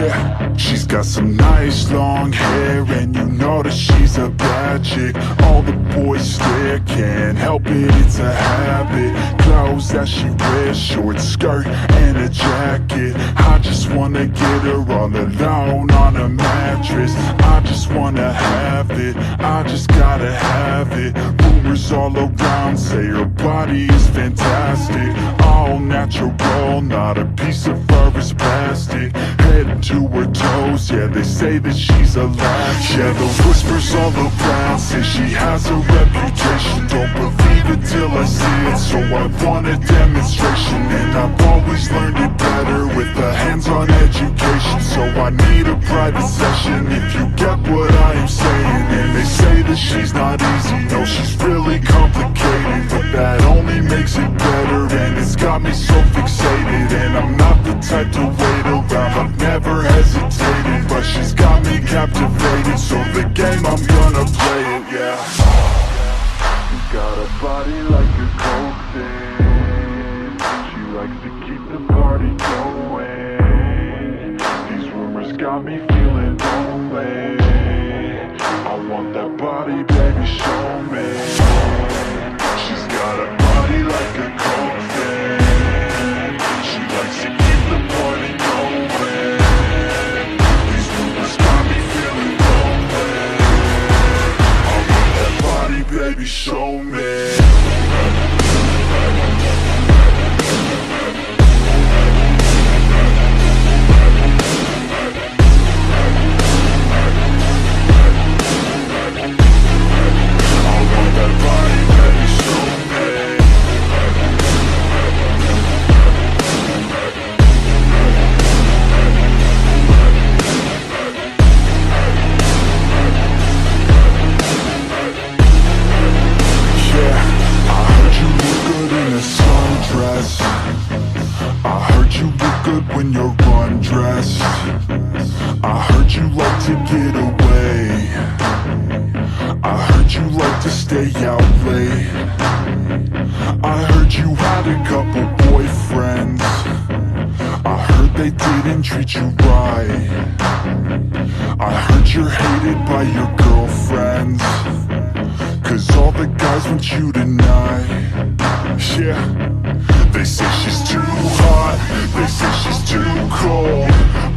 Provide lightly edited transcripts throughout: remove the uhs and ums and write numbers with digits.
Yeah, she's got some nice long hair, and you know that she's a bad chick. All the boys stare, can't help it, it's a habit. Clothes that she wears, short skirt and a jacket. I just wanna get her all alone on a mattress. I just wanna have it, I just gotta have it. Rumors all around say her body is fantastic. All natural, not a piece of fur is plastic. Head to her toes, yeah, they say that she's a latch. Yeah, the whispers all around say she has a reputation. Don't believe it till I see it, so I want a demonstration. And I've always learned it better with a hands-on education. So I need a private session if you get what I am saying. And they say that she's not easy, no, she's really complicated, but that only makes it better, and it's got me so fixated. And I'm not the type to wait around, I've never hesitated, but she's got me captivated, so the game, I'm gonna play it, yeah. You got a body like a coke thing, she likes to keep the party going. These rumors got me feeling lonely, I want that body, baby, show me. She's got a body like a coke thing, she likes to keep the party going. These rumors got me feeling lonely, I want that body, baby, show me. When you're undressed, I heard you like to get away, I heard you like to stay out late, I heard you had a couple boyfriends, I heard they didn't treat you right, I heard you're hated by your girlfriends, cause all the guys want you tonight. Yeah, they say she's too hot, they say she's too cold.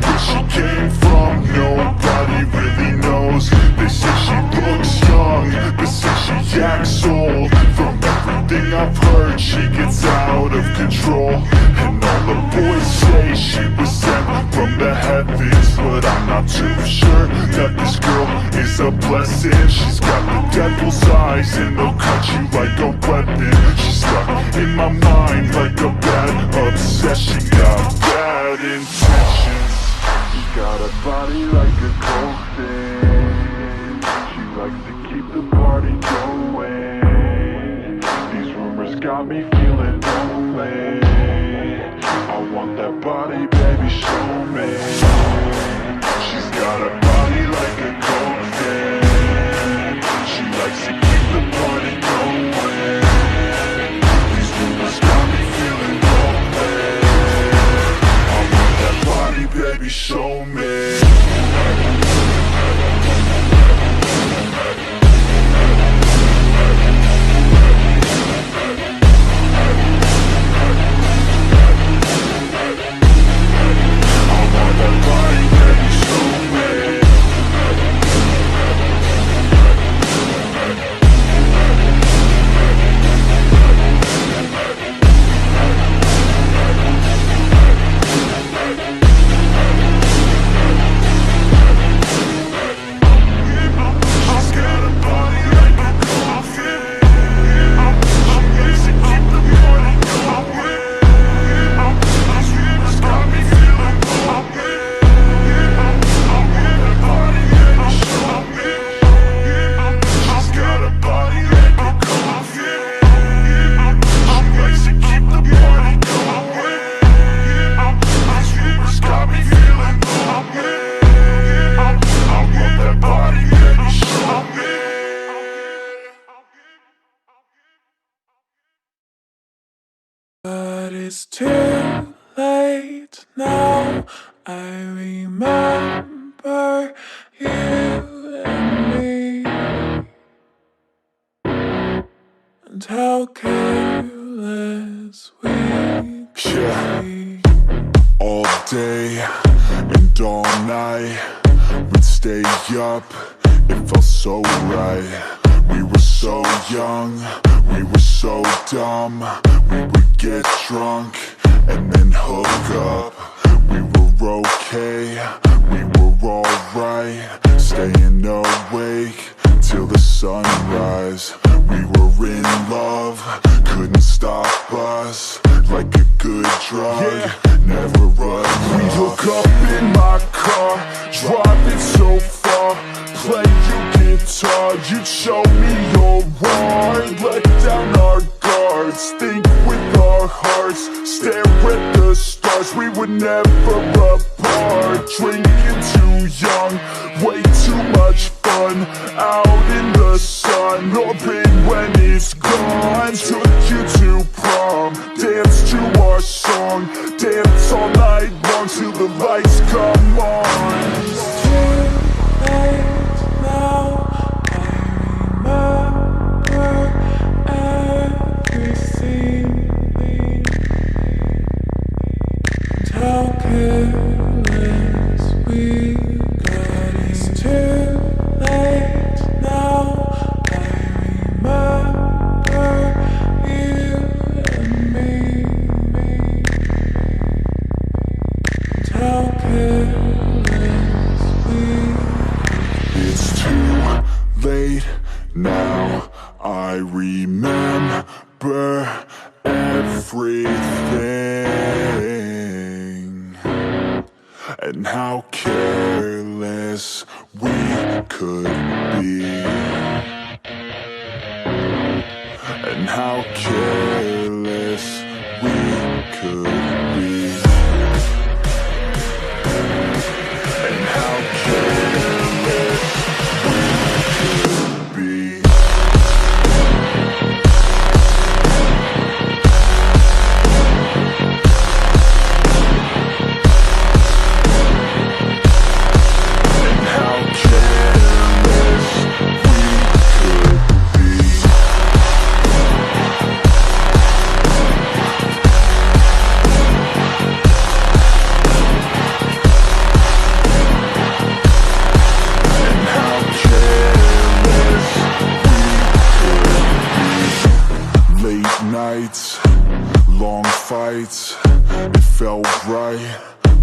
Where she came from, nobody really knows. They say she looks young, but say she acts old. From everything I've heard, she gets out of control. And all the boys say she was sent from the heavens, but I'm not too sure that this girl is a blessing. She's got the devil's eyes and they'll cut you like a weapon. She's stuck in my mind like a bad obsession. Got bad intentions. She got a body like a coke thing, she likes to keep the party going. These rumors got me feeling lonely, I want that body, baby, show me. She's got a body like a coke thing, she likes to keep the party going. These rumors got me feeling lonely, I want that body, baby, show me. But it's too late now. I remember you and me, and how careless we could be. All day and all night, we'd stay up, it felt so right. We were so young, we were so dumb. We would get drunk and then hook up. We were okay, we were alright, staying awake till the sunrise. We were in love, couldn't stop us, like a good drug, never run. We hook up in my car, driving so far, play you guitar, you'd show me your art, let down our guards, think with our hearts, stare at the stars. We were never apart, drinking too young, way too much fun, out in the sun, open when it's gone. Took you to prom, dance to our song, dance all night long till the lights come on. It's too late now, I remember everything, and how careless we got. It's too late now, I remember you and me, and how careless we got. It's too late now, I remember everything, and how careless we could be, and how careless we could be, and how careless we could be. Nights, long fights, it felt right,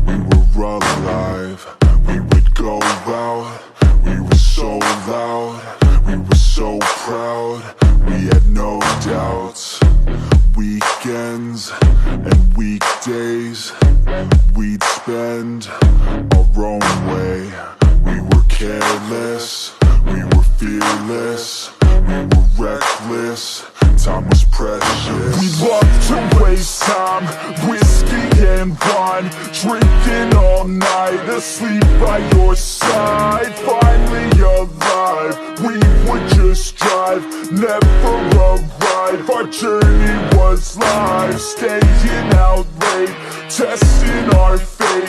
we were alive. We would go out, we were so loud, we were so proud, we had no doubts. Weekends and weekdays, we'd spend our own way. We were careless, we were fearless, we were reckless, time was precious. We loved to waste time, whiskey and wine, drinking all night, asleep by your side. Finally alive, we would just drive, never arrive. Our journey was live, staying out late, testing our fate,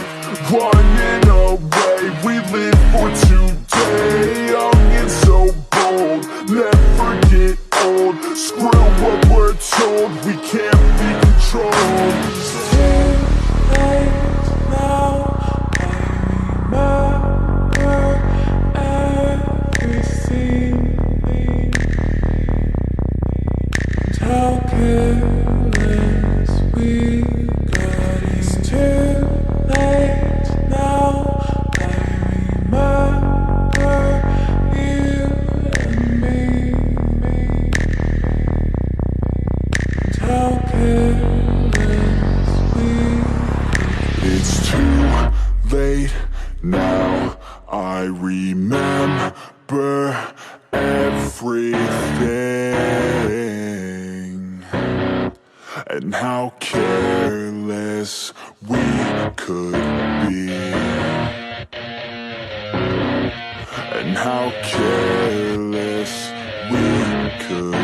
running away. We live for today, young and so bold, never get old. Screw what we're told, we can't be controlled. It's too late now, I remember everything, and how careless we got. It's too late now, I remember you and me, and how careless we got. It's too late now, I remember everything, and how careless we could be, and how careless we could